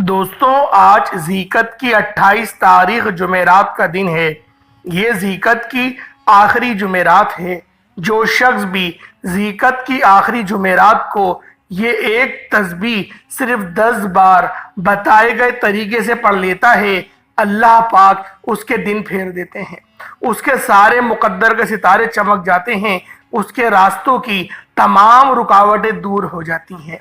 دوستوں، آج ذیقت کی 28 تاریخ جمعرات کا دن ہے۔ یہ ذیقت کی آخری جمعرات ہے۔ جو شخص بھی ذیقت کی آخری جمعرات کو یہ ایک تسبیح صرف 10 بار بتائے گئے طریقے سے پڑھ لیتا ہے، اللہ پاک اس کے دن پھیر دیتے ہیں، اس کے سارے مقدر کے ستارے چمک جاتے ہیں، اس کے راستوں کی تمام رکاوٹیں دور ہو جاتی ہیں۔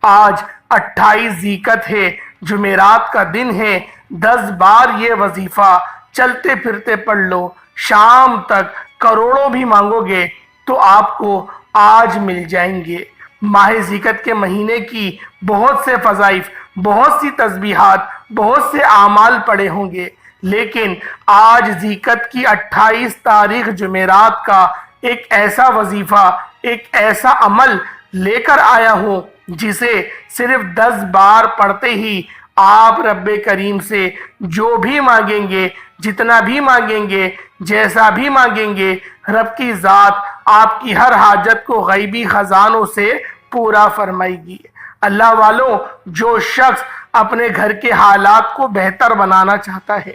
آج 28 ذیقت ہے، جمعرات کا دن ہے۔ 10 بار یہ وظیفہ چلتے پھرتے پڑھ لو، شام تک کروڑوں بھی مانگو گے تو آپ کو آج مل جائیں گے۔ ماہ ذیقت کے مہینے کی بہت سے فضائف، بہت سی تسبیحات، بہت سے اعمال پڑے ہوں گے، لیکن آج ذیقت کی 28 تاریخ جمعرات کا ایک ایسا وظیفہ، ایک ایسا عمل لے کر آیا ہوں جسے صرف 10 بار پڑھتے ہی آپ رب کریم سے جو بھی مانگیں گے، جتنا بھی مانگیں گے، جیسا بھی مانگیں گے، رب کی ذات آپ کی ہر حاجت کو غیبی خزانوں سے پورا فرمائے گی۔ اللہ والوں، جو شخص اپنے گھر کے حالات کو بہتر بنانا چاہتا ہے،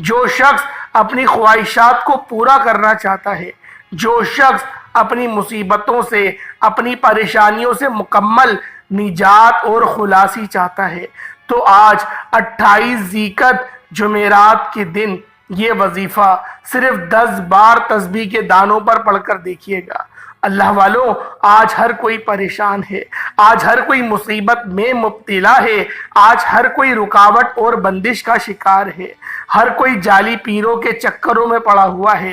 جو شخص اپنی خواہشات کو پورا کرنا چاہتا ہے، جو شخص اپنی مصیبتوں سے، اپنی پریشانیوں سے مکمل نجات اور خلاصی چاہتا ہے، تو آج 28 ذیقت جمعرات کے دن یہ وظیفہ صرف 10 بار تسبیح کے دانوں پر پڑھ کر دیکھیے گا۔ اللہ والوں، آج ہر کوئی پریشان ہے، آج ہر کوئی مصیبت میں مبتلا ہے، آج ہر کوئی رکاوٹ اور بندش کا شکار ہے، ہر کوئی جعلی پیروں کے چکروں میں پڑا ہوا ہے،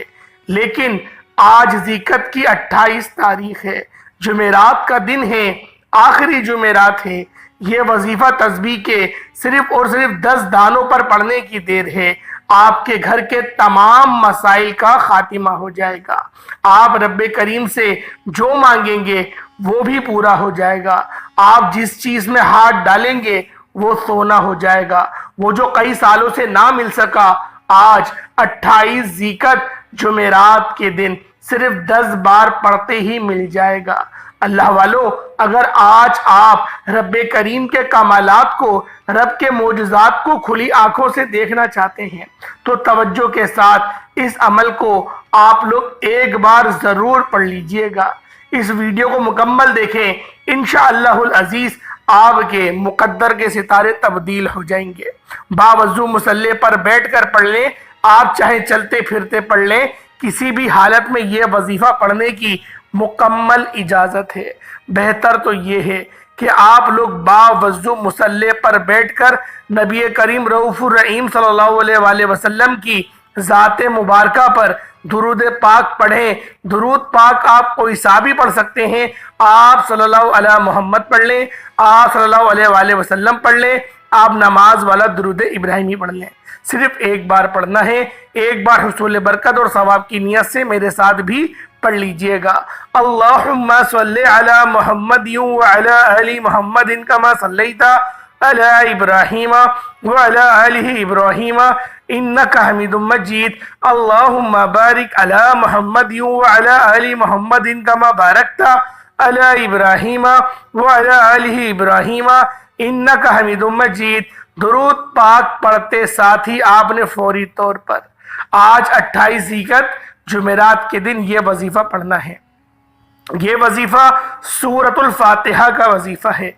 لیکن آج ذیقت کی 28 تاریخ ہے، جمعرات کا دن ہے، آخری جمعرات ہے۔ یہ وظیفہ تسبیح کے صرف اور صرف 10 دانوں پر پڑھنے کی دیر ہے، آپ کے گھر کے تمام مسائل کا خاتمہ ہو جائے گا۔ آپ رب کریم سے جو مانگیں گے وہ بھی پورا ہو جائے گا۔ آپ جس چیز میں ہاتھ ڈالیں گے وہ سونا ہو جائے گا۔ وہ جو کئی سالوں سے نہ مل سکا، آج 28 ذیقت جمعرات کے دن صرف 10 بار پڑھتے ہی مل جائے گا۔ اللہ والوں، اگر آج آپ رب کریم کے کمالات کو، رب کے معجزات کو کھلی آنکھوں سے دیکھنا چاہتے ہیں تو توجہ کے ساتھ اس عمل کو آپ لوگ ایک بار ضرور پڑھ لیجئے گا۔ اس ویڈیو کو مکمل دیکھیں، انشاءاللہ العزیز آپ کے مقدر کے ستارے تبدیل ہو جائیں گے۔ باوضو مصلی پر بیٹھ کر پڑھ لیں، آپ چاہے چلتے پھرتے پڑھ لیں، کسی بھی حالت میں یہ وظیفہ پڑھنے کی مکمل اجازت ہے۔ بہتر تو یہ ہے کہ آپ لوگ باوضو مصلی پر بیٹھ کر نبی کریم رؤوف الرحیم صلی اللہ علیہ وآلہ وسلم کی ذات مبارکہ پر درود پاک پڑھیں۔ درود پاک آپ کوئی سا بھی پڑھ سکتے ہیں، آپ صلی اللہ علیہ محمد پڑھ لیں، آپ صلی اللہ علیہ وآلہ وسلم پڑھ لیں، آپ نماز والا درود ابراہیمی پڑھ لیں۔ صرف ایک بار پڑھنا ہے، ایک بار حصول برکت اور ثواب کی نیت سے میرے ساتھ بھی پڑھ لیجئے گا۔ اللہم صلی علی محمد وعلی آل محمد کما صلیت علی ابراہیم وعلی آل ابراہیم انکا حمید مجید۔ اللہم بارک علی محمد وعلی آل محمد کما بارکت علی ابراہیم وعلی آل ابراہیم انکا حمید مجید۔ درود پاک پڑھتے ساتھ ہی آپ نے فوری طور پر آج 28 ذیقت جمعرات کے دن یہ وظیفہ پڑھنا ہے۔ یہ وظیفہ سورۃ الفاتحہ کا وظیفہ ہے۔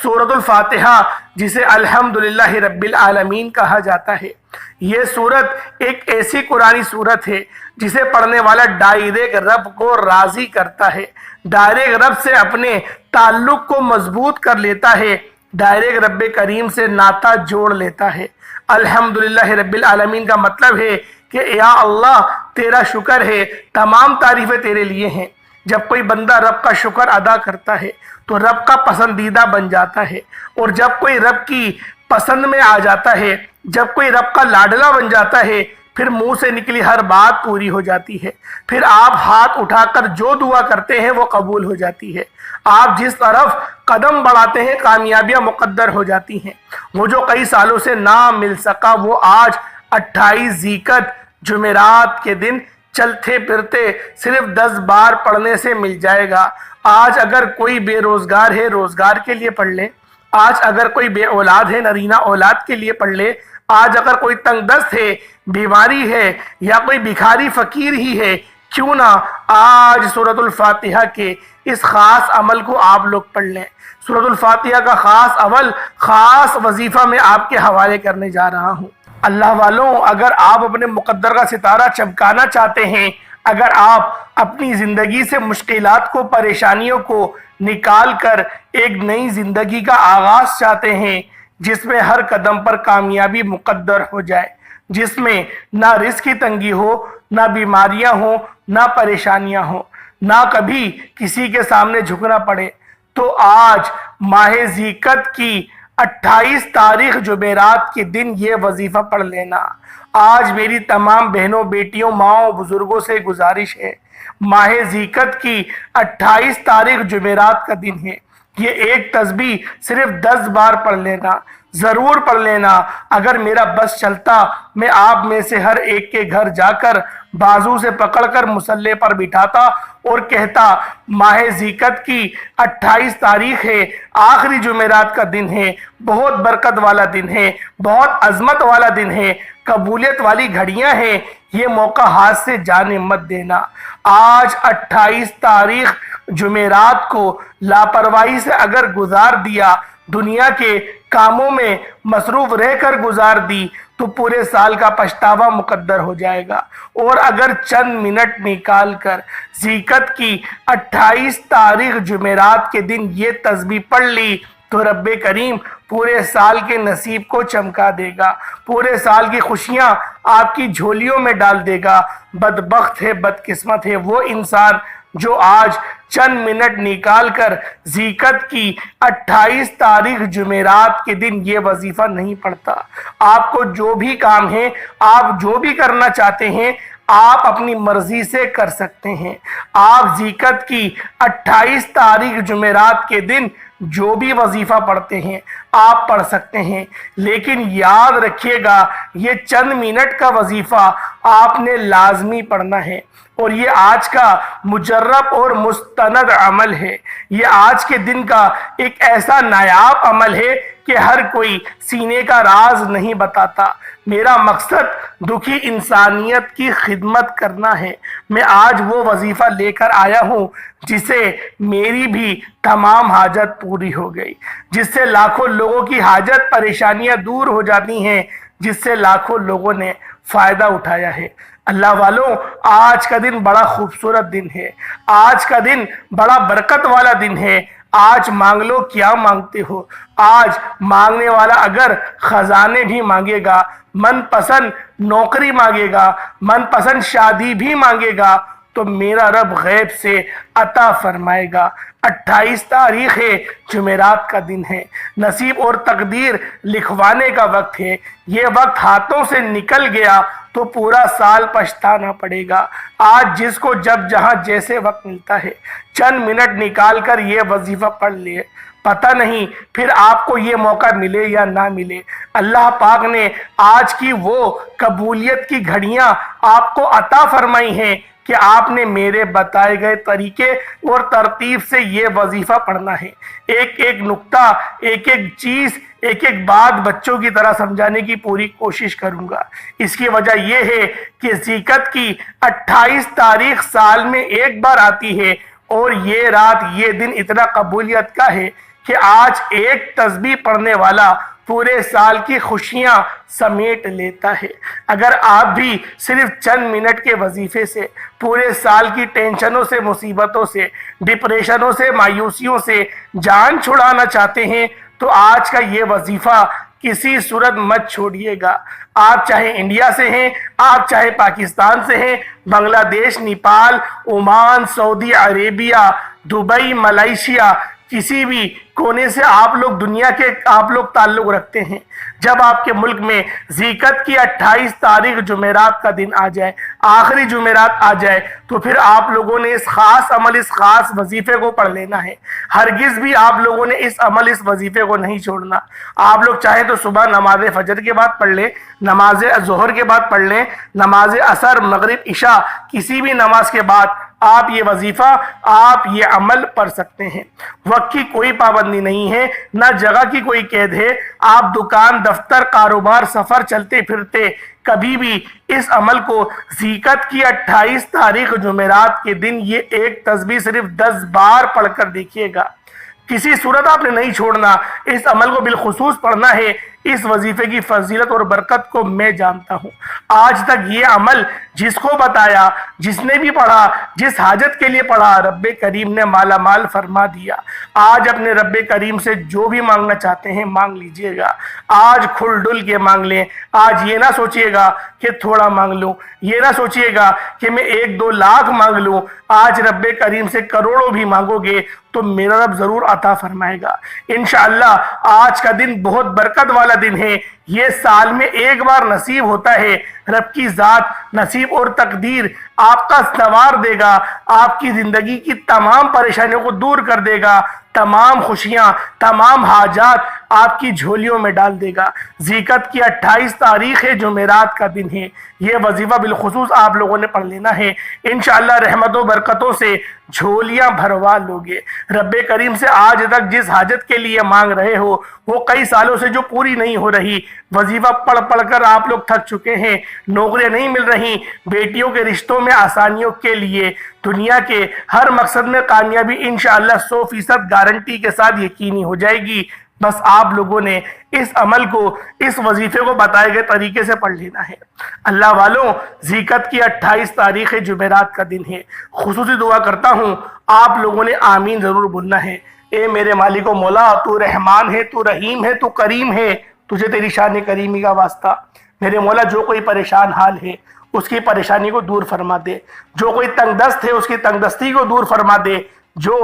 سورۃ الفاتحہ جسے الحمدللہ رب العالمین کہا جاتا ہے، یہ سورت ایک ایسی قرآنی سورت ہے جسے پڑھنے والا ڈائریکٹ رب کو راضی کرتا ہے، ڈائریکٹ رب سے اپنے تعلق کو مضبوط کر لیتا ہے، ڈائریکٹ رب کریم سے ناطہ جوڑ لیتا ہے۔ الحمدللہ رب العالمین کا مطلب ہے کہ یا اللہ تیرا شکر ہے، تمام تعریفیں تیرے لیے ہیں۔ جب کوئی بندہ رب کا شکر ادا کرتا ہے تو رب کا پسندیدہ بن جاتا ہے، اور جب کوئی رب کی پسند میں آ جاتا ہے، جب کوئی رب کا لاڈلا بن جاتا ہے، پھر منہ سے نکلی ہر بات پوری ہو جاتی ہے، پھر آپ ہاتھ اٹھا کر جو دعا کرتے ہیں وہ قبول ہو جاتی ہے، آپ جس طرف قدم بڑھاتے ہیں کامیابیاں مقدر ہو جاتی ہیں۔ وہ جو کئی سالوں سے نہ مل سکا وہ آج 28 ذیقت جمعرات کے دن چلتے پھرتے صرف 10 بار پڑھنے سے مل جائے گا۔ آج اگر کوئی بے روزگار ہے، روزگار کے لیے پڑھ لیں۔ آج اگر کوئی بے اولاد ہے نرینہ اولاد کے لیے پڑھ لے، آج اگر کوئی تنگ دست ہے، بیماری ہے، یا کوئی بھکاری فقیر ہی ہے، کیوں نہ آج سورۃ الفاتحہ کے اس خاص عمل کو آپ لوگ پڑھ لیں۔ سورۃ الفاتحہ کا خاص عمل، خاص وظیفہ میں آپ کے حوالے کرنے جا رہا ہوں۔ اللہ والوں، اگر آپ اپنے مقدر کا ستارہ چمکانا چاہتے ہیں، اگر آپ اپنی زندگی سے مشکلات کو، پریشانیوں کو نکال کر ایک نئی زندگی کا آغاز چاہتے ہیں، جس میں ہر قدم پر کامیابی مقدر ہو جائے، جس میں نہ رزق کی تنگی ہو، نہ بیماریاں ہوں، نہ پریشانیاں ہوں، نہ کبھی کسی کے سامنے جھکنا پڑے، تو آج ماہ ذیقعد کی 28 تاریخ جمعرات کے دن یہ وظیفہ پڑھ لینا۔ آج میری تمام بہنوں، بیٹیوں، ماؤں، بزرگوں سے گزارش ہے، ماہ ذیقعد کی 28 تاریخ جمعرات کا دن ہے، یہ ایک تسبیح صرف 10 بار پڑھ لینا، ضرور پڑھ لینا۔ اگر میرا بس چلتا، میں آپ میں سے ہر ایک کے گھر جا کر بازو سے پکڑ کر مصلی پر بٹھاتا اور کہتا، ماہ ذیقعد کی 28 تاریخ ہے، آخری جمعرات کا دن ہے، بہت برکت والا دن ہے، بہت عظمت والا دن ہے، قبولیت والی گھڑیاں ہیں، یہ موقع ہاتھ سے جانے مت دینا۔ آج 28 تاریخ جمعرات کو لاپرواہی سے اگر گزار دیا، دنیا کے کاموں میں مصروف رہ کر گزار دی، تو پورے سال کا پچھتاوا مقدر ہو جائے گا۔ اور اگر چند منٹ نکال کر ذیقعد کی 28 تاریخ جمعرات کے دن یہ تسبیح پڑھ لی، تو رب کریم پورے سال کے نصیب کو چمکا دے گا، پورے سال کی خوشیاں آپ کی جھولیوں میں ڈال دے گا۔ بدبخت ہے، بدقسمت ہے وہ انسان جو آج چند منٹ نکال کر ذیقعد کی 28 تاریخ جمعرات کے دن یہ وظیفہ نہیں پڑھتا۔ آپ کو جو بھی کام ہے، آپ جو بھی کرنا چاہتے ہیں، آپ اپنی مرضی سے کر سکتے ہیں۔ آپ ذیقعد کی 28 تاریخ جمعرات کے دن جو بھی وظیفہ پڑھتے ہیں، آپ پڑھ سکتے ہیں، لیکن یاد رکھیے گا، یہ چند منٹ کا وظیفہ آپ نے لازمی پڑھنا ہے، اور یہ آج کا مجرب اور مستند عمل ہے۔ یہ آج کے دن کا ایک ایسا نایاب عمل ہے کہ ہر کوئی سینے کا راز نہیں بتاتا۔ میرا مقصد دکھی انسانیت کی خدمت کرنا ہے۔ میں آج وہ وظیفہ لے کر آیا ہوں جس سے میری بھی تمام حاجت پوری ہو گئی، جس سے لاکھوں لوگوں کی حاجت، پریشانیاں دور ہو جاتی ہیں، جس سے لاکھوں لوگوں نے فائدہ اٹھایا ہے۔ اللہ والوں، آج کا دن بڑا خوبصورت دن ہے، آج کا دن بڑا برکت والا دن ہے۔ آج مانگ لو، کیا مانگتے ہو؟ آج مانگنے والا اگر خزانے بھی مانگے گا، من پسند نوکری مانگے گا، من پسند شادی بھی مانگے گا، تو میرا رب غیب سے عطا فرمائے گا۔ 28 تاریخ ہے، جمعرات کا دن ہے، نصیب اور تقدیر لکھوانے کا وقت ہے۔ یہ وقت ہاتھوں سے نکل گیا تو پورا سال پچھتانا پڑے گا۔ آج جس کو جب جہاں جیسے وقت ملتا ہے، چند منٹ نکال کر یہ وظیفہ پڑھ لیے، پتہ نہیں پھر آپ کو یہ موقع ملے یا نہ ملے۔ اللہ پاک نے آج کی وہ قبولیت کی گھڑیاں آپ کو عطا فرمائی ہیں کہ آپ نے میرے بتائے گئے طریقے اور ترتیب سے یہ وظیفہ پڑھنا ہے۔ ایک ایک نقطہ، ایک ایک چیز، ایک ایک بات بچوں کی طرح سمجھانے کی پوری کوشش کروں گا۔ اس کی وجہ یہ ہے کہ ذیقعد کی 28 تاریخ سال میں ایک بار آتی ہے، اور یہ رات، یہ دن اتنا قبولیت کا ہے کہ آج ایک تسبیح پڑھنے والا پورے سال کی خوشیاں سمیٹ لیتا ہے۔ اگر آپ بھی صرف چند منٹ کے وظیفے سے پورے سال کی ٹینشنوں سے، مصیبتوں سے، ڈپریشنوں سے، مایوسیوں سے جان چھڑانا چاہتے ہیں، تو آج کا یہ وظیفہ کسی صورت مت چھوڑیے گا۔ آپ چاہے انڈیا سے ہیں، آپ چاہے پاکستان سے ہیں، بنگلہ دیش، نیپال، عمان، سعودی عربیہ، دبئی، ملائیشیا، کسی بھی کونے سے آپ لوگ دنیا کے تعلق رکھتے ہیں، جب آپ کے ملک میں ذیقعد کی 28 تاریخ جمعرات کا دن آ جائے، آخری جمعرات آ جائے، تو پھر آپ لوگوں نے اس خاص عمل، اس خاص وظیفے کو پڑھ لینا ہے۔ ہرگز بھی آپ لوگوں نے اس عمل، اس وظیفے کو نہیں چھوڑنا۔ آپ لوگ چاہیں تو صبح نماز فجر کے بعد پڑھ لیں، نماز ظہر کے بعد پڑھ لیں، نماز عصر، مغرب، عشاء، کسی بھی نماز کے بعد آپ یہ وظیفہ، آپ یہ عمل پڑھ سکتے ہیں۔ وقت کی کوئی پابندی نہیں ہے، نہ جگہ کی کوئی قید ہے۔ آپ دکان، دفتر، کاروبار، سفر، چلتے پھرتے کبھی بھی اس عمل کو ذی القعدہ کی 28 تاریخ جمعرات کے دن یہ ایک تسبیح صرف 10 بار پڑھ کر دیکھیے گا۔ کسی صورت آپ نے نہیں چھوڑنا، اس عمل کو بالخصوص پڑھنا ہے۔ اس وظیفے کی فضیلت اور برکت کو میں جانتا ہوں۔ آج تک یہ عمل جس کو بتایا، جس نے بھی پڑھا، جس حاجت کے لیے پڑھا، رب کریم نے مالا مال فرما دیا۔ آج اپنے رب کریم سے جو بھی مانگنا چاہتے ہیں مانگ لیجئے گا۔ آج کھل ڈل کے مانگ لیں۔ آج یہ نہ سوچئے گا کہ تھوڑا مانگ لوں، یہ نہ سوچئے گا کہ میں 1-2 لاکھ مانگ لوں۔ آج رب کریم سے کروڑوں بھی مانگو گے تو میرا رب ضرور عطا فرمائے گا انشاءاللہ۔ آج کا دن بہت برکت والا دن ہے۔ یہ سال میں ایک بار نصیب ہوتا ہے۔ رب کی ذات نصیب اور تقدیر آپ کا سنوار دے گا، آپ کی زندگی کی تمام پریشانیوں کو دور کر دے گا، تمام خوشیاں، تمام حاجات آپ کی جھولیوں میں ڈال دے گا۔ ذی القعدہ کی 28 تاریخ جمعرات کا دن ہے۔ یہ وظیفہ بالخصوص آپ لوگوں نے پڑھ لینا ہے۔ انشاءاللہ رحمت و برکتوں سے جھولیاں بھروا لوگے۔ رب کریم سے آج تک جس حاجت کے لیے مانگ رہے ہو، وہ کئی سالوں سے جو پوری نہیں ہو رہی، وظیفہ پڑھ پڑھ کر آپ لوگ تھک چکے ہیں، نوکریاں نہیں مل رہی، بیٹیوں کے رشتوں میں آسانیوں کے لیے، دنیا کے ہر مقصد میں کامیابی انشاءاللہ 100% گارنٹی کے ساتھ یقینی ہو جائے گی۔ بس آپ لوگوں نے اس عمل کو، اس وظیفے کو بتائے گئے طریقے سے پڑھ لینا ہے۔ اللہ والوں، ذی القعدہ کی 28 تاریخ جمعرات کا دن ہے۔ خصوصی دعا کرتا ہوں، آپ لوگوں نے آمین ضرور بولنا ہے۔ اے میرے مالک و مولا، تو رحمان ہے، تو رحیم ہے، تو کریم ہے، تجھے تیری شان کریمی کا واسطہ۔ میرے مولا، جو کوئی پریشان حال ہے اس کی پریشانی کو دور فرما دے، جو کوئی تنگ دست ہے اس کی تنگ دستی کو دور فرما دے، جو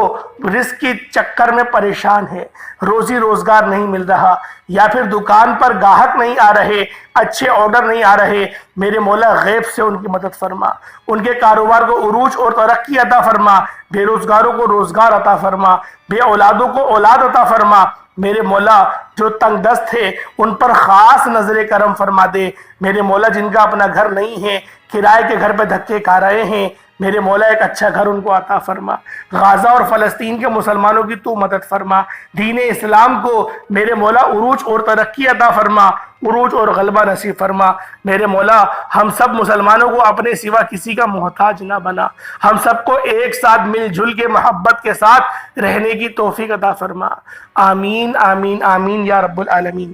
رزق کی چکر میں پریشان ہے، روزی روزگار نہیں مل رہا، یا پھر دکان پر گاہک نہیں آ رہے، اچھے آرڈر نہیں آ رہے، میرے مولا غیب سے ان کی مدد فرما، ان کے کاروبار کو عروج اور ترقی عطا فرما، بے روزگاروں کو روزگار عطا فرما، بے اولادوں کو اولاد عطا فرما۔ میرے مولا، جو تنگ دست ہے ان پر خاص نظر کرم فرما دے۔ میرے مولا، جن کا اپنا گھر نہیں ہے، کرائے کے گھر پہ دھکے کھا رہے ہیں، میرے مولا ایک اچھا گھر ان کو عطا فرما۔ غازہ اور فلسطین کے مسلمانوں کی تو مدد فرما، دین اسلام کو میرے مولا عروج اور ترقی عطا فرما، عروج اور غلبہ نصیب فرما۔ میرے مولا، ہم سب مسلمانوں کو اپنے سوا کسی کا محتاج نہ بنا، ہم سب کو ایک ساتھ مل جل کے محبت کے ساتھ رہنے کی توفیق عطا فرما۔ آمین آمین آمین یا رب العالمین۔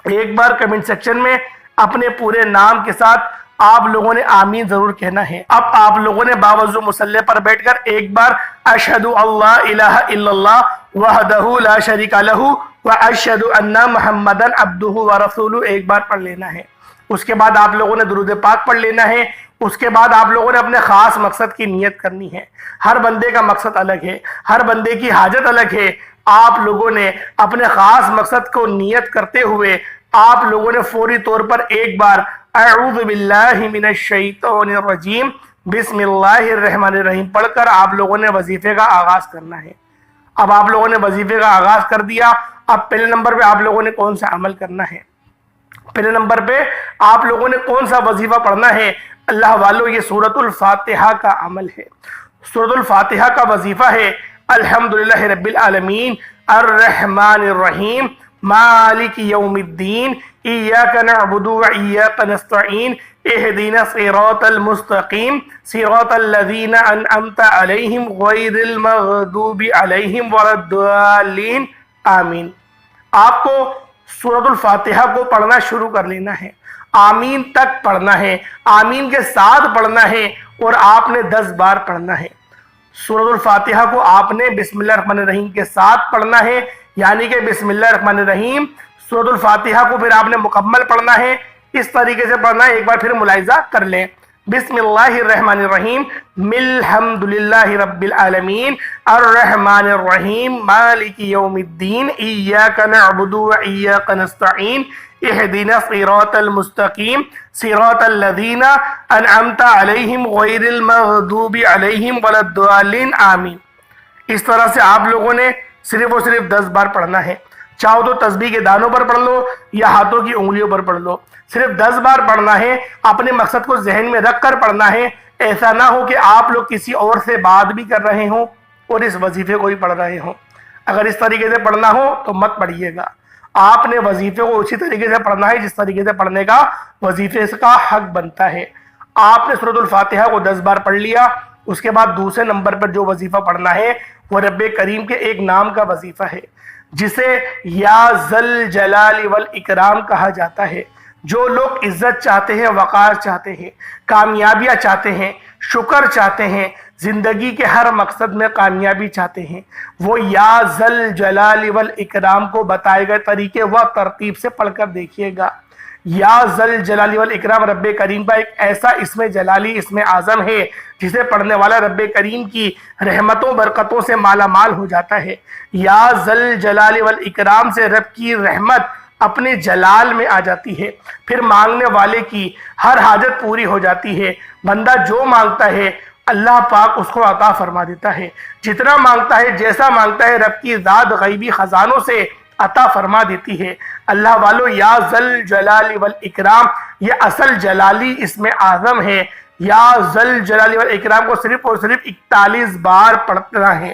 ایک بار کمنٹ سیکشن میں اپنے پورے نام کے ساتھ آپ لوگوں نے آمین ضرور کہنا ہے۔ اب آپ لوگوں نے باوضو مصلی پر بیٹھ کر ایک بار اشہد اللہ الہ الا اللہ وحدہ لا شریک لہ واشہد ان محمدا عبدہ ورسولہ ایک بار پڑھ لینا ہے۔ اس کے بعد آپ لوگوں نے درود پاک پڑھ لینا ہے۔ اس کے بعد آپ لوگوں نے اپنے خاص مقصد کی نیت کرنی ہے۔ ہر بندے کا مقصد الگ ہے، ہر بندے کی حاجت الگ ہے۔ آپ لوگوں نے اپنے خاص مقصد کو نیت کرتے ہوئے آپ لوگوں نے فوری طور پر ایک بار اعوذ باللہ من الشیطان الرجیم بسم اللہ الرحمن الرحیم پڑھ کر آپ لوگوں نے وظیفے کا آغاز کرنا ہے۔ اب آپ لوگوں نے وظیفے کا آغاز کر دیا۔ اب پہلے نمبر پہ آپ لوگوں نے کون سا عمل کرنا ہے؟ پہلے نمبر پہ آپ لوگوں نے کون سا وظیفہ پڑھنا ہے؟ اللہ والو، یہ سورۃ الفاتحہ کا عمل ہے۔ سورۃ الفاتحہ کا وظیفہ ہے الحمدللہ رب العالمین الرحمن الرحیم مالک یوم الدین ایاک نعبد و ایاک نستعین اہدنا الصراط المستقیم صراط الذین انعمت علیہم غیر المغضوب علیہم ولا الضالین آمین۔ آپ کو سورۃ الفاتحہ کو پڑھنا شروع کر لینا ہے، آمین تک پڑھنا ہے، آمین کے ساتھ پڑھنا ہے، اور آپ نے 10 بار پڑھنا ہے۔ سورۃ الفاتحہ کو آپ نے بسم اللہ الرحمن الرحیم کے ساتھ پڑھنا ہے، یعنی کہ بسم اللہ الرحمن الرحیم۔ سورۃ الفاتحہ کو پھر آپ نے مکمل پڑھنا ہے، اس طریقے سے پڑھنا ہے۔ ایک بار پھر ملاحظہ کر لیں، بسم اللہ الرحمن الرحیم الحمدللہ رب العالمین الرحمن الرحیم مالک یوم الدین ایاک نعبد و ایاک نستعین اہدنا الصراط المستقیم صراط الذین انعمت علیہم غیر المغضوب علیہم ولا الضالین آمین۔ اس طرح سے آپ لوگوں نے صرف اور صرف 10 بار پڑھنا ہے۔ چاہو تو تسبیح کے دانوں پر پڑھ لو یا ہاتھوں کی انگلیوں پر پڑھ لو، صرف 10 بار پڑھنا ہے، اپنے مقصد کو ذہن میں رکھ کر پڑھنا ہے۔ ایسا نہ ہو کہ آپ لوگ کسی اور سے بات بھی کر رہے ہوں اور اس وظیفے کو بھی پڑھ رہے ہوں۔ اگر اس طریقے سے پڑھنا ہو تو مت پڑھیے گا، آپ نے وظیفے کو اسی طریقے سے پڑھنا ہے جس طریقے سے پڑھنے کا وظیفے کا حق بنتا ہے۔ آپ نے سورۃ الفاتحہ کو 10 بار پڑھ لیا، اس کے بعد دوسرے نمبر پر جو وظیفہ پڑھنا ہے وہ رب کریم کے ایک نام کا وظیفہ ہے جسے یا ذل جلال والاکرام کہا جاتا ہے۔ جو لوگ عزت چاہتے ہیں، وقار چاہتے ہیں، کامیابیاں چاہتے ہیں، شکر چاہتے ہیں، زندگی کے ہر مقصد میں کامیابی چاہتے ہیں، وہ یا ذل جلال والاکرام کو بتائے گئے طریقے و ترتیب سے پڑھ کر دیکھیے گا۔ یا ذل جلال والاکرام رب کریم کا ایک ایسا اسم جلالی، اسم اعظم ہے جسے پڑھنے والا رب کریم کی رحمتوں برکتوں سے مالا مال ہو جاتا ہے۔ یا ذل جلال والاکرام سے رب کی رحمت اپنے جلال میں آ جاتی ہے، پھر مانگنے والے کی ہر حاجت پوری ہو جاتی ہے۔ بندہ جو مانگتا ہے اللہ پاک اس کو عطا فرما دیتا ہے، جتنا مانگتا ہے، جیسا مانگتا ہے، رب کی ذات غیبی خزانوں سے عطا فرما دیتی ہے۔ اللہ والو، یا ذل جلال والاکرام یہ اصل جلالی اسم اعظم ہے۔ یا ذل جلال والاکرام کو صرف اور صرف 41 بار پڑھنا ہے۔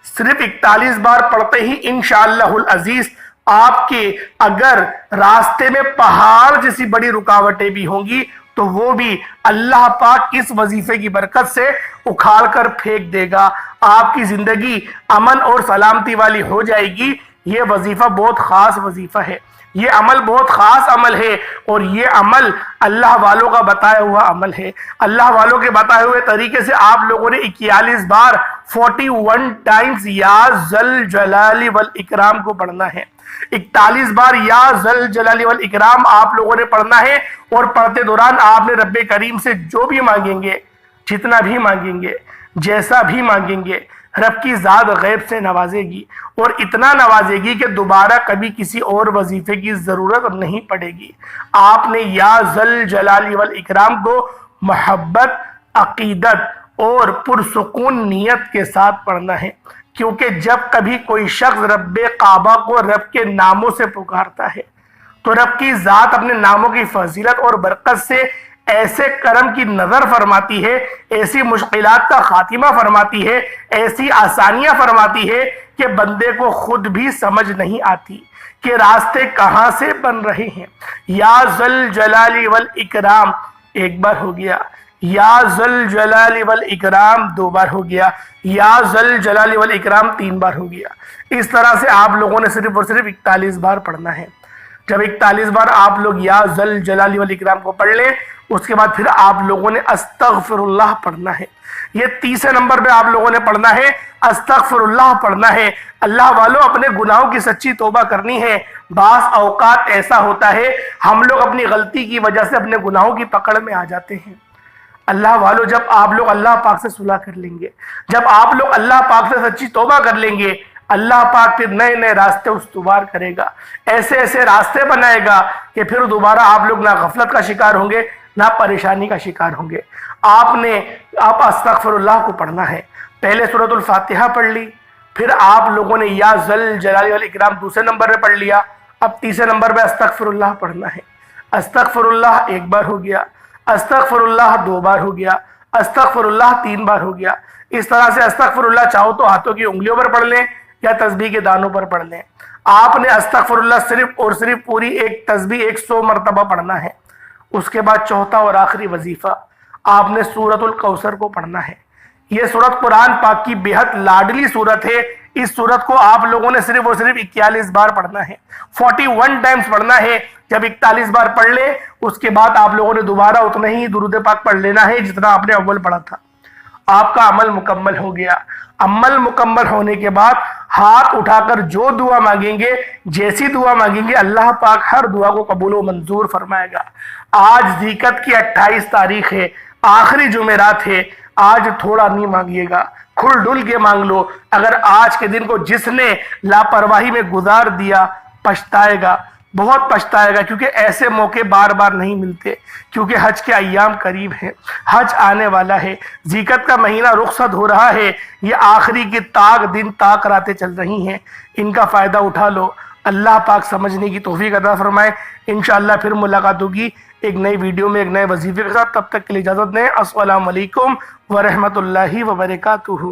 صرف 41 بار پڑھتے ہی انشاءاللہ العزیز آپ کے اگر راستے میں پہاڑ جیسی بڑی رکاوٹیں بھی ہوں گی تو وہ بھی اللہ پاک اس وظیفے کی برکت سے اکھاڑ کر پھینک دے گا۔ آپ کی زندگی امن اور سلامتی والی ہو جائے گی۔ یہ وظیفہ بہت خاص وظیفہ ہے، یہ عمل بہت خاص عمل ہے، اور یہ عمل اللہ والوں کا بتایا ہوا عمل ہے۔ اللہ والوں کے بتائے ہوئے طریقے سے آپ لوگوں نے 41 بار 41 ٹائمز یا ذل جلال والاکرام کو پڑھنا ہے۔ 41 بار یا ذل جلال والاکرام آپ لوگوں نے پڑھنا ہے، اور پڑھتے دوران آپ نے رب کریم سے جو بھی مانگیں گے، جتنا بھی مانگیں گے، جیسا بھی مانگیں گے، رب کی ذات غیب سے نوازے گی، اور اتنا نوازے گی کہ دوبارہ کبھی کسی اور وظیفے کی ضرورت نہیں پڑے گی۔ آپ نے یا ذل جلال والاکرام کو محبت، عقیدت اور پرسکون نیت کے ساتھ پڑھنا ہے، کیونکہ جب کبھی کوئی شخص رب کعبہ کو رب کے ناموں سے پکارتا ہے تو رب کی ذات اپنے ناموں کی فضیلت اور برکت سے ایسے کرم کی نظر فرماتی ہے، ایسی مشکلات کا خاتمہ فرماتی ہے، ایسی آسانیاں فرماتی ہے کہ بندے کو خود بھی سمجھ نہیں آتی کہ راستے کہاں سے بن رہے ہیں۔ یا ذل جلال والاکرام ایک بار ہو گیا، یا ذل جلال والاکرام 2 بار ہو گیا، یا ذل جلال والاکرام 3 بار ہو گیا۔ اس طرح سے آپ لوگوں نے صرف اور صرف 41 بار پڑھنا ہے۔ جب 41 بار آپ لوگ یا ذل جلال والاکرام کو پڑھ لیں، اس کے بعد پھر آپ لوگوں نے استغفر اللہ پڑھنا ہے۔ یہ تیسرے نمبر پہ آپ لوگوں نے پڑھنا ہے، استغفر اللہ پڑھنا ہے۔ اللہ والوں، اپنے گناہوں کی سچی توبہ کرنی ہے۔ بعض اوقات ایسا ہوتا ہے ہم لوگ اپنی غلطی کی وجہ سے اپنے گناہوں کی پکڑ میں آ جاتے ہیں۔ اللہ والوں، جب آپ لوگ اللہ پاک سے صلح کر لیں گے، جب آپ لوگ اللہ پاک سے سچی توبہ کر لیں گے، اللہ پاک پھر نئے نئے راستے استوار کرے گا، ایسے ایسے راستے بنائے گا کہ پھر دوبارہ آپ لوگ نہ غفلت کا شکار ہوں گے، نہ پریشانی کا شکار ہوں گے۔ آپ استغفر اللہ کو پڑھنا ہے۔ پہلے سورۃ الفاتحہ پڑھ لی، پھر آپ لوگوں نے یا ذل جلال والاکرام دوسرے نمبر پہ پڑھ لیا، اب تیسرے نمبر پہ استغفر اللہ پڑھنا ہے۔ استغفر اللہ 1 بار ہو گیا، استغفر اللہ 2 بار ہو گیا، استغفر اللہ 3 بار ہو گیا۔ اس طرح سے استغفر اللہ چاہو تو ہاتھوں کی انگلیوں پر پڑھ لیں یا تسبیح کے دانوں پر پڑھ لیں۔ آپ نے استغفر اللہ صرف اور صرف پوری ایک تسبیح 100 مرتبہ پڑھنا ہے۔ اس کے بعد چوتھا اور آخری وظیفہ آپ نے سورۃ الکوثر کو پڑھنا ہے۔ یہ سورت قرآن پاک کی بہت لاڈلی سورت ہے۔ اس سورت کو آپ لوگوں نے صرف اور صرف 41 بار پڑھنا ہے، 41 ٹائمز پڑھنا ہے۔ جب 41 بار پڑھ لیں، اس کے بعد آپ لوگوں نے دوبارہ اتنا ہی درود پاک پڑھ لینا ہے جتنا آپ نے اول پڑھا تھا۔ آپ کا عمل مکمل ہو گیا۔ عمل مکمل ہونے کے بعد ہاتھ اٹھا کر جو دعا مانگیں گے، جیسی دعا مانگیں گے، اللہ پاک ہر دعا کو قبول و منظور فرمائے گا۔ آج ذیقت کی 28 تاریخ ہے، آخری جمعرات ہے۔ آج تھوڑا نہیں مانگیے گا، کھل ڈل کے مانگ لو۔ اگر آج کے دن کو جس نے لاپرواہی میں گزار دیا پچھتائے گا، بہت پچھتائے گا، کیونکہ ایسے موقع بار بار نہیں ملتے، کیونکہ حج کے ایام قریب ہیں، حج آنے والا ہے، ذیقت کا مہینہ رخصت ہو رہا ہے، یہ آخری کی تاک دن تاک راتیں چل رہی ہیں، ان کا فائدہ اٹھا لو۔ اللہ پاک سمجھنے کی توفیق عطا فرمائے۔ انشاءاللہ پھر ملاقات ہوگی ایک نئی ویڈیو میں ایک نئے وظیفے کے ساتھ، تب تک کے لیے اجازت دیں۔ السلام علیکم ورحمۃ اللہ وبرکاتہ۔